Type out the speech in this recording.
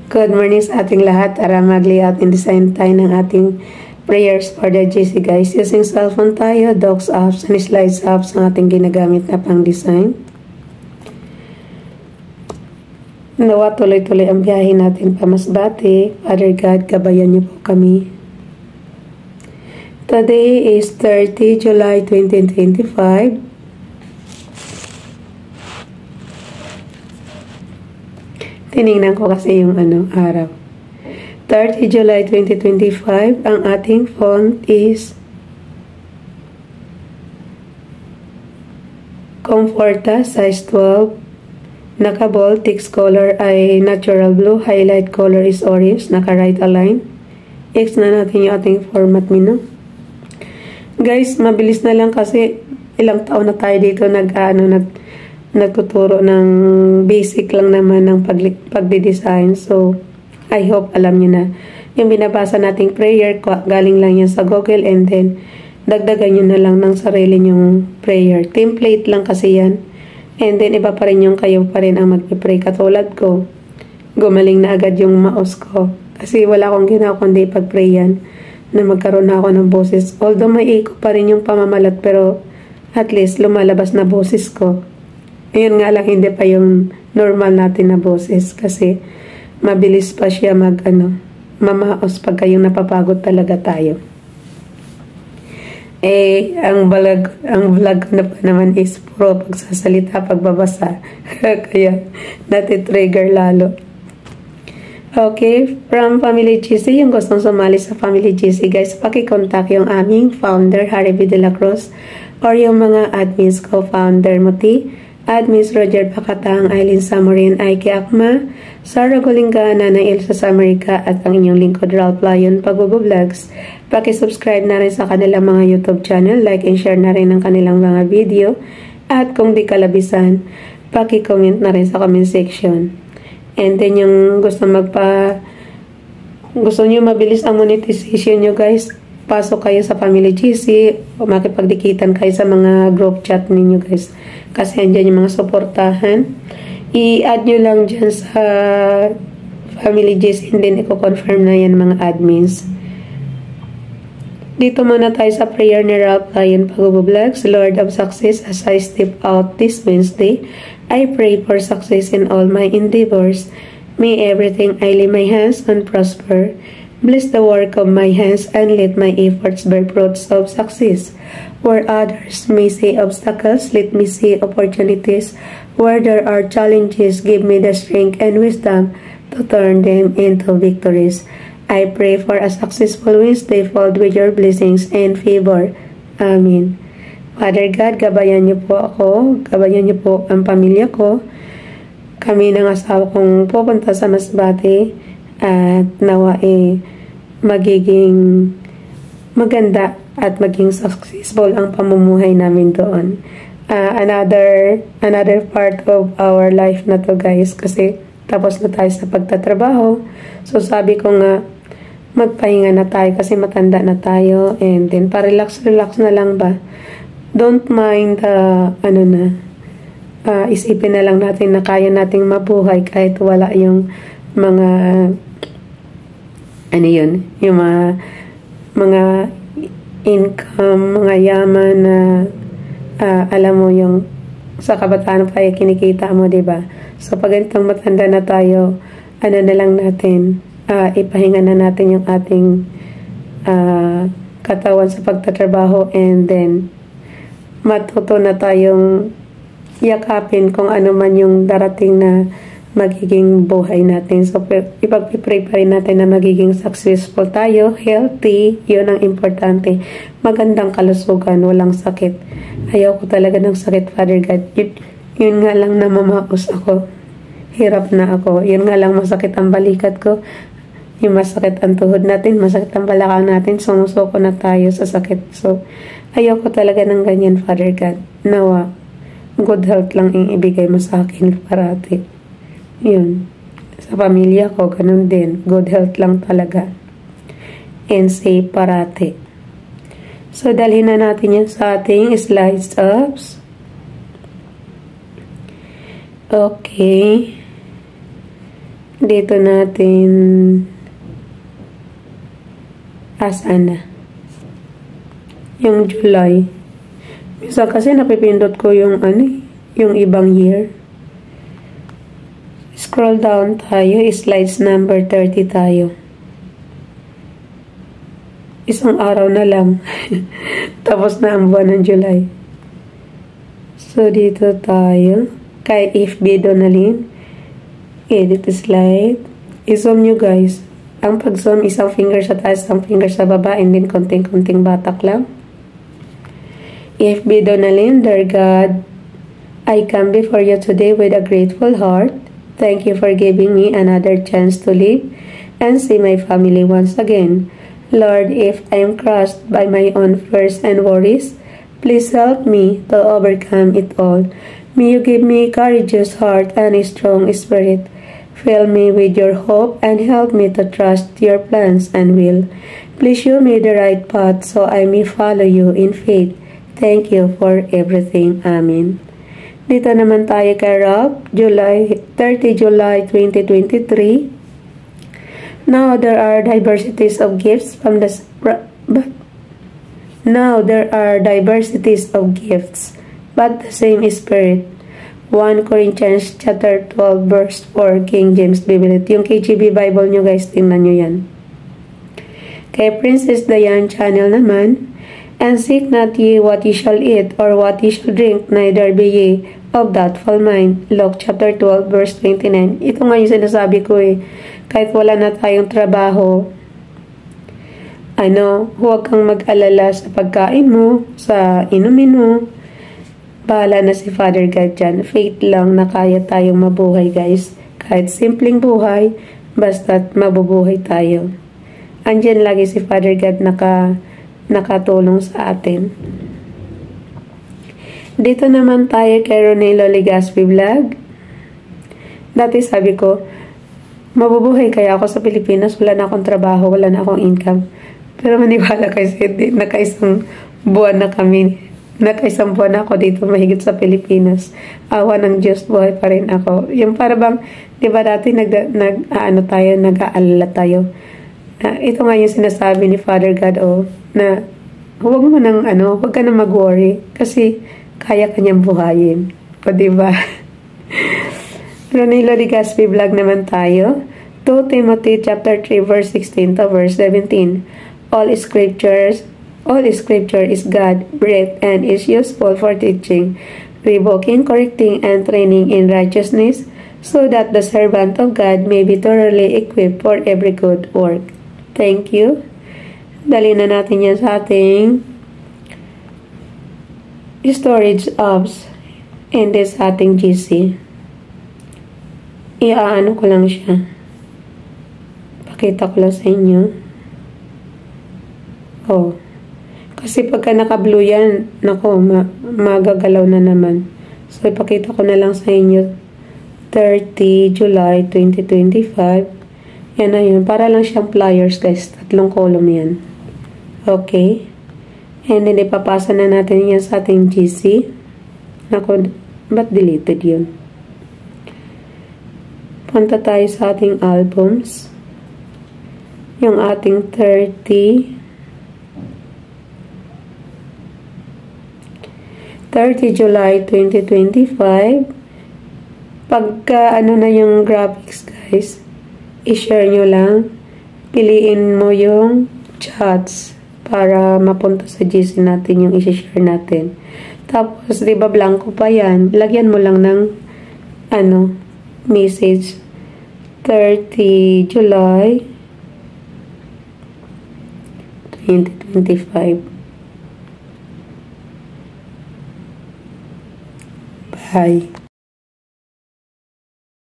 Good morning sa ating lahat. Tara mag-layout and design tayo ng ating prayers for the GC guys. Using cellphone tayo, docs apps and slides apps ang ating ginagamit na pang design. Nawa tuloy-tuloy ang biyahe natin pa Masbate. Father God, gabayan niyo po kami. Today is 30 July 2025. Tinignan ko kasi yung araw. 30 July 2025. Ang ating font is Comforta size 12. Naka-bold, text color ay natural blue. Highlight color is orange. Naka-right align. X na natin yung ating format menu. Guys, mabilis na lang kasi ilang taon na tayo dito nagtuturo ng basic lang naman ng pagdidesign. So, I hope alam nyo na. Yung binabasa nating prayer, galing lang yan sa Google and then dagdagan nyo na lang ng sarili nyong prayer. Template lang kasi yan. And then, iba pa rin yung kayo pa rin ang mag-pray. Katulad ko, gumaling na agad yung mouse ko. Kasi wala akong ginawa kundi pag-pray yan na magkaroon na ako ng boses. Although may echo pa rin yung pamamalat pero at least lumalabas na boses ko. Ayun nga lang, hindi pa yung normal natin na boses kasi mabilis pa siya mamaos pagka yung napapagod talaga tayo. Ang vlog na pa naman is puro pagsasalita, pagbabasa. Kaya natitrigger lalo. Okay, from Family GC, yung gustong sumali sa Family GC, guys, pakicontact yung aming founder, Harry B. De La Cruz, or yung mga admins ko, founder Muti, admins Roger Pacatang, Aileen Samorin, Aiki Akma, Sarah Golinga, Nana Elsa Samarica, at ang inyong lingkod Ralph Lion Pagbubo-Vlogs. Paki-subscribe na rin sa kanilang mga YouTube channel, like and share na rin ang kanilang mga video, at kung di kalabisan, paki-comment na rin sa comment section. And then yung gusto nyo mabilis ang monetization nyo guys, pasok kayo sa Family GC o makipagdikitan kayo sa mga group chat ninyo guys. Kasi andyan yung mga suportahan. I-add nyo lang dyan sa Family GC and then i-confirm na yan mga admins. Dito muna tayo sa prayer ni Ralph Lion Pagbubo-Vlogs. Lord of Success, as I step out this Wednesday, I pray for success in all my endeavors. May everything I lay my hands on prosper. Bless the work of my hands and let my efforts bear fruits of success. Where others may see obstacles, let me see opportunities. Where there are challenges, give me the strength and wisdom to turn them into victories. I pray for a successful Wednesday filled with your blessings and favor. Amen. Father God, gabayan niyo po ako, gabayan niyo po ang pamilya ko. Kami ng asawa kong pupunta sa Masbate at nawa magiging maganda at maging successful ang pamumuhay namin doon. Another part of our life na to guys kasi tapos na tayo sa pagtatrabaho. So sabi ko nga magpahinga na tayo kasi matanda na tayo and then pa-relax na lang ba. Don't mind isipin na lang natin na kaya nating mabuhay kahit wala yung mga yung mga income, mga yaman na alam mo yung sa kabataan pa kinikita mo, diba? So pag ganitong matanda na tayo, na lang natin, ipahinga na natin yung ating katawan sa pagtatrabaho and then matuto na tayong yakapin kung ano man yung darating na magiging buhay natin. So, ipag-pray pa rin natin na magiging successful tayo, healthy, yun ang importante. Magandang kalusugan, walang sakit. Ayaw ko talaga ng sakit, Father God. Yun nga lang na mamaos ako. Hirap na ako. Yun nga lang masakit ang balikat ko. Yung masakit ang tuhod natin, masakit ang balakang natin, sumusuko na tayo sa sakit. So, ayaw ko talaga ng ganyan, Father God. Nawa, good health lang yung ibigay mo sa akin parati. Yun. Sa pamilya ko, ganun din. Good health lang talaga. And safe parati. So, dalhin na natin yan sa ating slides ups. Okay. dito natin asaan na yung July. Minsan kasi napipindot ko yung yung ibang year. Scroll down tayo, slides number 30 tayo. Isang araw na lang. Tapos na ang buwan ng July. So, dito tayo. Kay FB Donalyn. Edit slide. I-zoom nyo guys. Ang pag-zoom, isang finger sa taas, isang finger sa baba, and then konting-konting batak lang. FB Donalyn, dear God, I come before you today with a grateful heart. Thank you for giving me another chance to live and see my family once again. Lord, if I am crushed by my own fears and worries, please help me to overcome it all. May you give me a courageous heart and a strong spirit. Fill me with your hope and help me to trust your plans and will. Please show me the right path so I may follow you in faith. Thank you for everything. Amen. Dito naman tayo kay Rob, 30 July 2023. Now there are diversities of gifts but the same Spirit. 1 Corinthians chapter 12 verse 4, King James Bible. Yung KJV Bible nyo guys, tingnan nyo yan. Kay Princess Diane channel naman, and seek not ye what ye shall eat or what ye shall drink, neither be ye of doubtful mind. Luke chapter 12 verse 29. Ito nga yung sinasabi ko kahit wala na tayong trabaho, huwag kang mag-alala sa pagkain mo, sa inumin mo. Bahala na si Father God dyan. Faith lang na kaya tayong mabuhay guys. Kahit simpleng buhay, basta't mabubuhay tayo. Andyan lagi si Father God nakatulong sa atin. Dito naman tayo kay Ronelo Legaspi Vlog. Dati sabi ko, mabubuhay kaya ako sa Pilipinas, wala na akong trabaho, wala na akong income. Pero maniwala kayo, nakaisang buwan na kami. Nakaisang buwan na ako dito mahigit sa Pilipinas. Awa ng Diyos, buhay pa rin ako. Yung para bang, di ba dati nag-aalala tayo. Ito nga yung sinasabi ni Father God, na huwag ka na mag-worry kasi kaya kanyang buhayin. O diba? Ronelo Legaspi Vlog naman tayo. 2 Timothy chapter 3 verse 16 to verse 17. All scripture is God-breathed and is useful for teaching, rebuking, correcting, and training in righteousness, so that the servant of God may be thoroughly equipped for every good work. Thank you. Dali na natin yan sa ating storage apps and this ating GC. Iaano ko lang siya. Pakita ko lang sa inyo. Kasi pagka naka-blue yan, magagalaw na naman. So, ipakita ko na lang sa inyo. 30 July 2025. Yan na yun. Para lang siyang flyers guys. 3 column yan. Okay. And then, ipapasa na natin yan sa ating GC. Ba't deleted yun? Punta tayo sa ating albums. Yung ating 30 July 2025. Pagka na yung graphics guys, i-share nyo lang. Piliin mo yung chats para mapunta sa GC natin yung i-share natin. Tapos, di ba blanco pa yan? Lagyan mo lang ng message 30 July 2025. Bye.